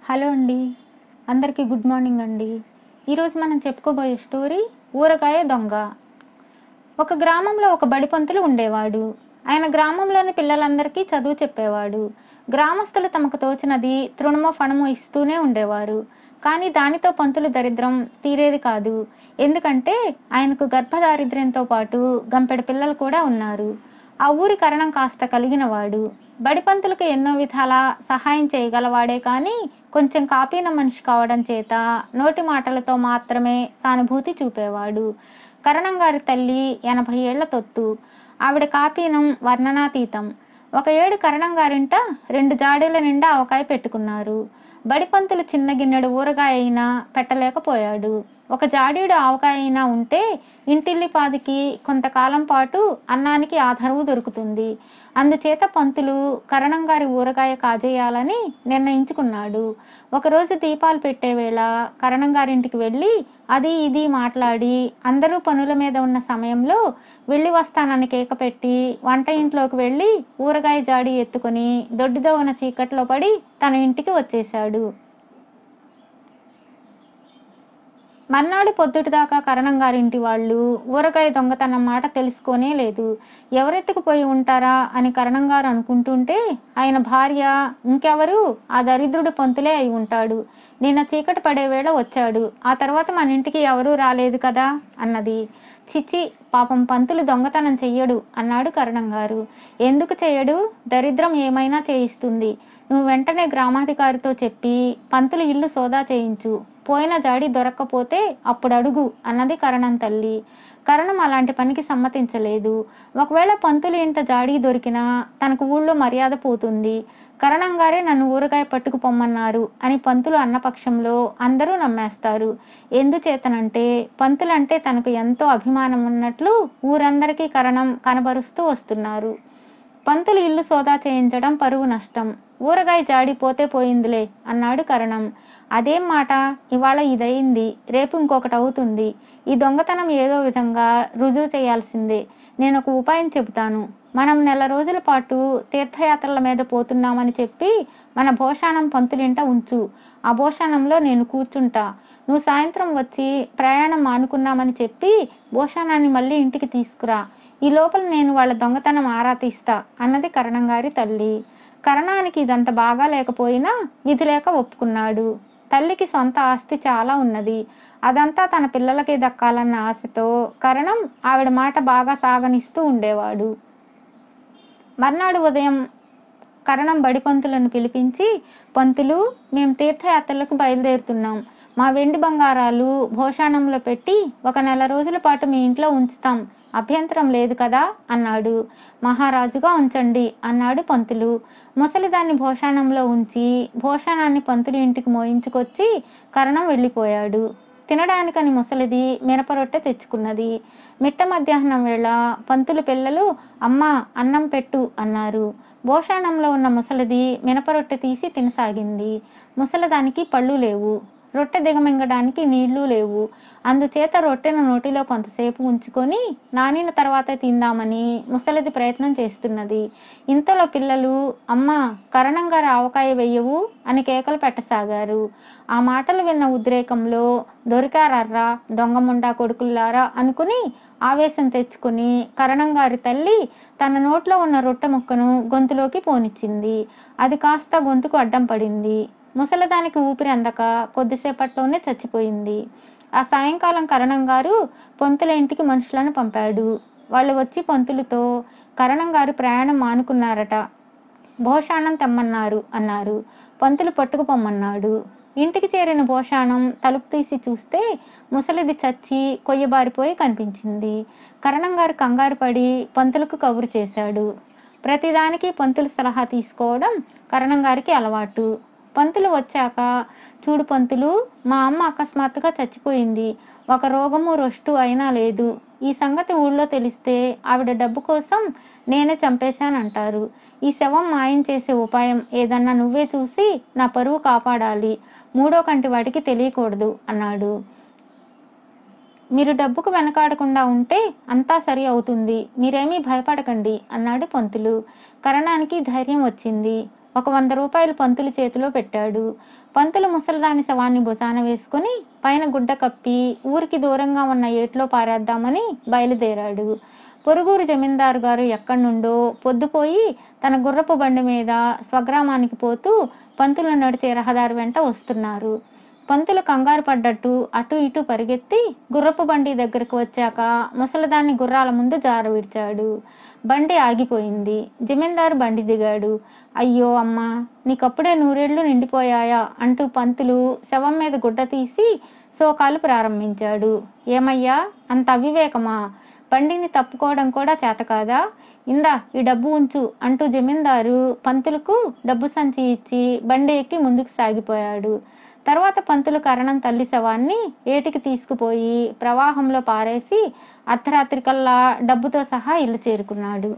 Hello అండి. అందరికీ good morning అండి. ఈరోజు మనం చెప్పుకోబోయే స్టోరీ ఊరగాయ దొంగ. ఒక గ్రామంలో ఒక బడిపంతులు ఉండేవాడు. ఆయన గ్రామంలోని పిల్లలందరికీ చదువు చెప్పేవాడు. గ్రామస్తులు తమకు తోచినది తృణమో ఫణమో ఇస్తూనే ఉండేవారు. కానీ దానితో పంతులు దరిద్రం తీరేది కాదు. ఎందుకంటే ఆయనకు గర్భదారిద్ర్యంతో పాటు గంపెడు పిల్లలు కూడా ఉన్నారు. ఆ ఊరి కరణం కాస్త కలిగినవాడు. బడిపంతులకు ఎన్నో విధాలా సహాయం చేయగలవాడే కానీ కొంచెం కాపీన మనిషి కావడం చేత నోటి మాటలతో మాత్రమే సానుభూతి చూపేవాడు. కరణం గారి తల్లి 80 ఏళ్ల తొత్తు. ఆవిడ కాపీనం వర్ణనాతీతం. ఒక ఏడు కరణం గారింట 2 జాడీల నిండా ఆవకాయ పెట్టుకున్నారు. బడిపంతులు చిన్న గిన్నెడు ఊరగాయ అయినా పెట్టలేకపోయాడు. ఒక జాడీడు ఆవకాయ అయినా ఉంటే ఇంటిల్లిపాదికి కొంతకాలం పాటు అన్నానికి ఆధారము దొరుకుతుంది. అందుచేత పంతులు కరణం గారి ఊరగాయ కాజేయాలని నిర్ణయించుకున్నాడు. ఒకరోజు దీపాలు పెట్టే వేళ కరణం గారింటికి వెళ్ళి అది ఇది మాట్లాడి అందరూ పనుల మీద ఉన్న సమయంలో వెళ్ళి వస్తానని కేక పెట్టి వంట ఇంట్లోకి వెళ్ళి ఊరగాయ జాడి ఎత్తుకొని దొడ్డిదో ఉన్న చీకట్లో పడి తన ఇంటికి వచ్చేశాడు. మర్నాడు పొద్దుటిదాకా కరణం గారింటి వాళ్ళు ఊరగాయ దొంగతనం మాట తెలుసుకోనే లేదు. ఎవరెత్తుకుపోయి ఉంటారా అని కరణం గారు అనుకుంటుంటే ఆయన భార్య, ఇంకెవరు, ఆ దరిద్రుడు పంతులే అయి ఉంటాడు. నిన్న చీకటి పడే వేళ వచ్చాడు. ఆ తర్వాత మన ఇంటికి ఎవరూ రాలేదు కదా అన్నది. చిచి, పాపం పంతులు దొంగతనం చెయ్యడు అన్నాడు కరణం గారు. ఎందుకు చెయ్యడు? దరిద్రం ఏమైనా చేయిస్తుంది. నువ్వు వెంటనే గ్రామాధికారితో చెప్పి పంతులు ఇల్లు సోదా చేయించు. పోయిన జాడి దొరక్కపోతే అప్పుడు అడుగు అన్నది కరణం తల్లి. కరణం అలాంటి పనికి సమ్మతించలేదు. ఒకవేళ పంతులు ఇంట జాడీ దొరికినా తనకు ఊళ్ళో మర్యాద పోతుంది. కరణం గారే నన్ను ఊరగాయ పట్టుకు పొమ్మన్నారు అని పంతులు అన్న పక్షంలో అందరూ నమ్మేస్తారు. ఎందుచేతనంటే పంతులంటే తనకు ఎంతో అభిమానం ఉన్నట్లు ఊరందరికీ కరణం కనబరుస్తూ వస్తున్నారు. పంతులు ఇల్లు సోదా చేయించడం పరువు నష్టం. ఊరగాయ జాడిపోతే పోయిందిలే అన్నాడు కరణం. అదేం మాట, ఇవాళ ఇదయింది, రేపు ఇంకొకటి అవుతుంది. ఈ దొంగతనం ఏదో విధంగా రుజువు చేయాల్సిందే. నేను ఒక ఉపాయం చెబుతాను. మనం నెల రోజుల పాటు తీర్థయాత్రల మీద పోతున్నామని చెప్పి మన భోషాణం పంతులింట ఉంచు. ఆ భోషాణంలో నేను కూర్చుంటా. నువ్వు సాయంత్రం వచ్చి ప్రయాణం మానుకున్నామని చెప్పి భోషాణాన్ని మళ్ళీ ఇంటికి తీసుకురా. ఈ లోపల నేను వాళ్ళ దొంగతనం ఆరా తీస్తా అన్నది కరణం గారి తల్లి. కరణానికి ఇదంత బాగా లేకపోయినా విధి లేక ఒప్పుకున్నాడు. తల్లికి సొంత ఆస్తి చాలా ఉన్నది. అదంతా తన పిల్లలకి దక్కాలన్న ఆశతో కరణం ఆవిడ మాట బాగా సాగనిస్తూ ఉండేవాడు. మర్నాడు ఉదయం కరణం బడిపంతులను పిలిపించి, పంతులు, మేము తీర్థయాత్రలకు బయలుదేరుతున్నాం. మా వెండి బంగారాలు భోషాణంలో పెట్టి ఒక నెల రోజుల పాటు మీ ఇంట్లో ఉంచుతాం. అభ్యంతరం లేదు కదా అన్నాడు. మహారాజుగా ఉంచండి అన్నాడు పంతులు. ముసలిదాన్ని భోషాణంలో ఉంచి భోషాణాన్ని పంతులు ఇంటికి మోయించుకొచ్చి కరణం వెళ్ళిపోయాడు. తినడానికని ముసలిది మినపరొట్టె తెచ్చుకున్నది. మిట్ట మధ్యాహ్నం వేళ పంతులు పిల్లలు అమ్మా అన్నం పెట్టు అన్నారు. భోషాణంలో ఉన్న ముసలిది మినపరొట్టె తీసి తినసాగింది. ముసలిదానికి పళ్ళు లేవు. రొట్టె దిగమింగడానికి నీళ్లు లేవు. అందుచేత రొట్టెను నోటిలో కొంతసేపు ఉంచుకొని నానిన తర్వాత తిందామని ముసలిది ప్రయత్నం చేస్తున్నది. ఇంతలో పిల్లలు అమ్మా కరణం గారి ఆవకాయ వెయ్యవు అని కేకలు పెట్టసాగారు. ఆ మాటలు విన్న ఉద్రేకంలో దొరికారర్రా దొంగముండా కొడుకుల్లారా అనుకుని ఆవేశం తెచ్చుకుని కరణం గారి తల్లి తన నోట్లో ఉన్న రొట్టె ముక్కను గొంతులోకి పోనిచ్చింది. అది కాస్త గొంతుకు అడ్డం పడింది. ముసలిదానికి ఊపిరి అందక కొద్దిసేపట్లోనే చచ్చిపోయింది. ఆ సాయంకాలం కరణం గారు పంతుల ఇంటికి మనుషులను పంపాడు. వాళ్ళు వచ్చి పంతులతో కరణం గారు ప్రయాణం మానుకున్నారట, భోషాణం తెమ్మన్నారు అన్నారు. పంతులు పట్టుకుపోమ్మన్నాడు. ఇంటికి చేరిన భోషాణం తలుపు తీసి చూస్తే ముసలిది చచ్చి కొయ్యబారిపోయి కనిపించింది. కరణం గారు కంగారు పడి పంతులకు కబురు చేశాడు. ప్రతిదానికి పంతులు సలహా తీసుకోవడం కరణం గారికి అలవాటు. పంతులు వచ్చాక, చూడు పంతులు, మా అమ్మ అకస్మాత్తుగా చచ్చిపోయింది. ఒక రోగము రొస్టు అయినా లేదు. ఈ సంగతి ఊళ్ళో తెలిస్తే ఆవిడ డబ్బు కోసం నేనే చంపేశానంటారు. ఈ శవం మాయం చేసే ఉపాయం ఏదన్నా నువ్వే చూసి నా పరువు కాపాడాలి. మూడో కంటి వాడికి తెలియకూడదు అన్నాడు. మీరు డబ్బుకు వెనకాడకుండా ఉంటే అంతా సరి అవుతుంది. మీరేమీ భయపడకండి అన్నాడు పంతులు. కరణానికి ధైర్యం వచ్చింది. ఒక 100 రూపాయలు పంతులు చేతిలో పెట్టాడు. పంతులు ముసలిదాని శవాన్ని భుజాన వేసుకుని పైన గుడ్డ కప్పి ఊరికి దూరంగా ఉన్న ఏట్లో పారేద్దామని బయలుదేరాడు. పొరుగురు జమీందారు గారు ఎక్కడి నుండో పొద్దుపోయి తన గుర్రపు బండి మీద స్వగ్రామానికి పోతూ పంతులు నడిచే రహదారి వెంట వస్తున్నారు. పంతులు కంగారు పడ్డట్టు అటు ఇటు పరిగెత్తి గుర్రపు బండి దగ్గరకు వచ్చాక ముసలిదాన్ని గుర్రాల ముందు జార విడిచాడు. బండి ఆగిపోయింది. జమీందారు బండి దిగాడు. అయ్యో అమ్మా, నీకప్పుడే 100 నిండిపోయాయా అంటూ పంతులు శవం మీద గుడ్డ తీసి శోకాలు ప్రారంభించాడు. ఏమయ్యా, అంత అవివేకమా? బండిని తప్పుకోవడం కూడా చేత కాదా? ఇందా ఈ డబ్బు ఉంచు అంటూ జమీందారు పంతులకు డబ్బు సంచి ఇచ్చి బండి ఎక్కి ముందుకు సాగిపోయాడు. తర్వాత పంతులు కరణం తల్లి శవాన్ని ఏటికి తీసుకుపోయి ప్రవాహంలో పారేసి అర్ధరాత్రికల్లా డబ్బుతో సహా ఇల్లు చేరుకున్నాడు.